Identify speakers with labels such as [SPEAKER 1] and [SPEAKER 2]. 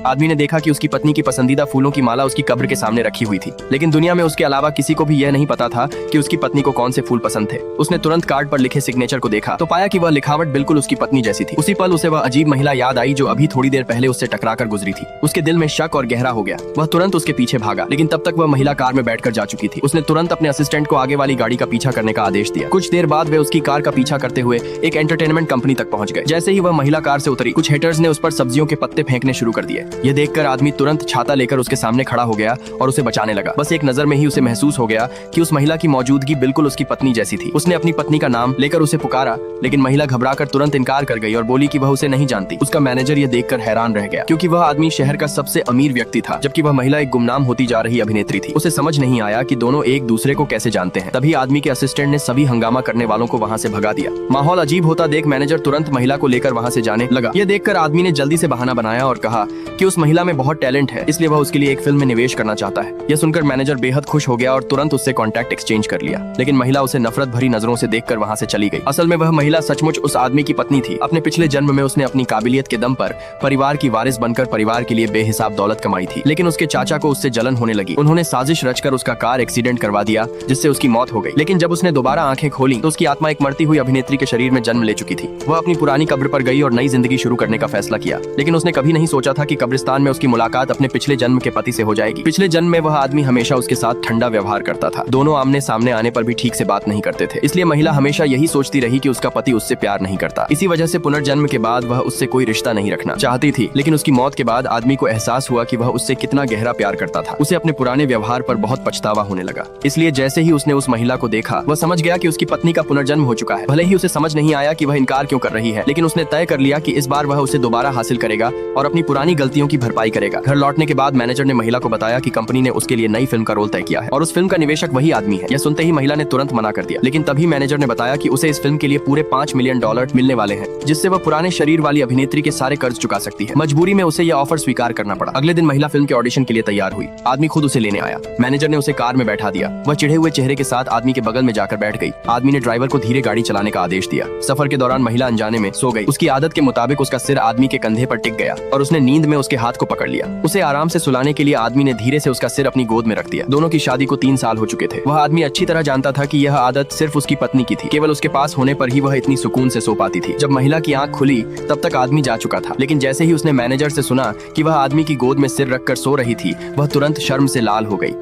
[SPEAKER 1] आदमी ने देखा कि उसकी पत्नी की पसंदीदा फूलों की माला उसकी कब्र के सामने रखी हुई थी, लेकिन दुनिया में उसके अलावा किसी को भी यह नहीं पता था कि उसकी पत्नी को कौन से फूल पसंद थे। उसने तुरंत कार्ड पर लिखे सिग्नेचर को देखा तो पाया कि वह लिखावट बिल्कुल उसकी पत्नी जैसी थी। उसी पल उसे वह अजीब महिला याद आई जो अभी थोड़ी देर पहले उससे टकराकर गुजरी थी। उसके दिल में शक और गहरा हो गया। वह तुरंत उसके पीछे भागा, लेकिन तब तक वह महिला कार में बैठकर जा चुकी थी। उसने तुरंत अपने असिस्टेंट को आगे वाली गाड़ी का पीछा करने का आदेश दिया। कुछ देर बाद वे उसकी कार का पीछा करते हुए एक एंटरटेनमेंट कंपनी तक पहुंच गए। जैसे ही वह महिला कार से उतरी, कुछ हेटर्स ने उस पर सब्जियों के पत्ते फेंकने शुरू कर दिए। यह देखकर आदमी तुरंत छाता लेकर उसके सामने खड़ा हो गया और उसे बचाने लगा। बस एक नजर में ही उसे महसूस हो गया कि उस महिला की मौजूदगी बिल्कुल उसकी पत्नी जैसी थी। उसने अपनी पत्नी का नाम लेकर उसे पुकारा, लेकिन महिला घबराकर तुरंत इनकार कर गई और बोली कि वह उसे नहीं जानती। उसका मैनेजर यह देखकर हैरान रह गया, क्योंकि वह आदमी शहर का सबसे अमीर व्यक्ति था, जबकि वह महिला एक गुमनाम होती जा रही अभिनेत्री थी। उसे समझ नहीं आया कि दोनों एक दूसरे को कैसे जानते हैं। तभी आदमी के असिस्टेंट ने सभी हंगामा करने वालों को वहाँ से भगा दिया। माहौल अजीब होता देख मैनेजर तुरंत महिला को लेकर वहाँ से जाने लगा। यह देखकर आदमी ने जल्दी से बहाना बनाया और कहा कि उस महिला में बहुत टैलेंट है, इसलिए वह उसके लिए एक फिल्म में निवेश करना चाहता है। यह सुनकर मैनेजर बेहद खुश हो गया और तुरंत उससे कॉन्टैक्ट एक्सचेंज कर लिया, लेकिन महिला उसे नफरत भरी नजरों से देखकर वहाँ से चली गई। असल में वह महिला सचमुच उस आदमी की पत्नी थी। अपने पिछले जन्म में उसने अपनी काबिलियत के दम पर परिवार की वारिस बनकर परिवार के लिए बेहिसाब दौलत कमाई थी, लेकिन उसके चाचा को उससे जलन होने लगी। उन्होंने साजिश रचकर उसका कार एक्सीडेंट करवा दिया, जिससे उसकी मौत हो गई। लेकिन जब उसने दोबारा आंखें खोली तो उसकी आत्मा एक मरती हुई अभिनेत्री के शरीर में जन्म ले चुकी थी। वह अपनी पुरानी कब्र पर गई और नई जिंदगी शुरू करने का फैसला किया, लेकिन उसने कभी नहीं सोचा था कि कब्रिस्तान में उसकी मुलाकात अपने पिछले जन्म के पति से हो जाएगी। पिछले जन्म में वह आदमी हमेशा उसके साथ ठंडा व्यवहार करता था। दोनों आमने सामने आने पर भी ठीक से बात नहीं करते थे, इसलिए महिला हमेशा यही सोचती रही कि उसका पति उससे प्यार नहीं करता। इसी वजह से पुनर्जन्म के बाद वह उससे कोई रिश्ता नहीं रखना चाहती थी। लेकिन उसकी मौत के बाद आदमी को एहसास हुआ कि वह उससे कितना गहरा प्यार करता था। उसे अपने पुराने व्यवहार पर बहुत पछतावा होने लगा। इसलिए जैसे ही उसने उस महिला को देखा, वह समझ गया कि उसकी पत्नी का पुनर्जन्म हो चुका है। भले ही उसे समझ नहीं आया कि वह इनकार क्यों कर रही है, लेकिन उसने तय कर लिया कि इस बार वह उसे दोबारा हासिल करेगा और अपनी पुरानी गलतियों की भरपाई करेगा। घर लौटने के बाद मैनेजर ने महिला को बताया कि कंपनी ने उसके लिए नई फिल्म का रोल तय किया है और उस फिल्म का निवेशक वही आदमी है। यह सुनते ही महिला ने तुरंत मना कर दिया, लेकिन तभी मैनेजर ने बताया कि उसे इस फिल्म के लिए पूरे $5 मिलियन मिलने वाले हैं, जिससे वह पुराने शरीर वाली अभिनेत्री के सारे कर्ज चुका सकती है। मजबूरी में उसे यह ऑफर स्वीकार करना पड़ा। अगले दिन महिला फिल्म के ऑडिशन के लिए तैयार हुई। आदमी खुद उसे लेने आया। मैनेजर ने उसे कार में बैठा दिया। वह चिढ़े हुए चेहरे के साथ आदमी के बगल में जाकर बैठ गई। आदमी ने ड्राइवर को धीरे गाड़ी चलाने का आदेश दिया। सफर के दौरान महिला अनजाने में सो गई। उसकी आदत के मुताबिक उसका सिर आदमी के कंधे पर टिक गया और उसने नींद में उसके हाथ को पकड़ लिया। उसे आराम से सुलाने के लिए आदमी ने धीरे से उसका सिर अपनी गोद में रख दिया। दोनों की शादी को 3 साल हो चुके थे। वह आदमी अच्छी तरह जानता था कि यह आदत सिर्फ उसकी पत्नी की थी। केवल उसके पास होने पर ही वह इतनी सुकून से सो पाती थी। जब महिला की आंख खुली तब तक आदमी जा चुका था, लेकिन जैसे ही उसने मैनेजर से सुना कि वह आदमी की गोद में सिर रखकर सो रही थी, वह तुरंत शर्म से लाल हो गई।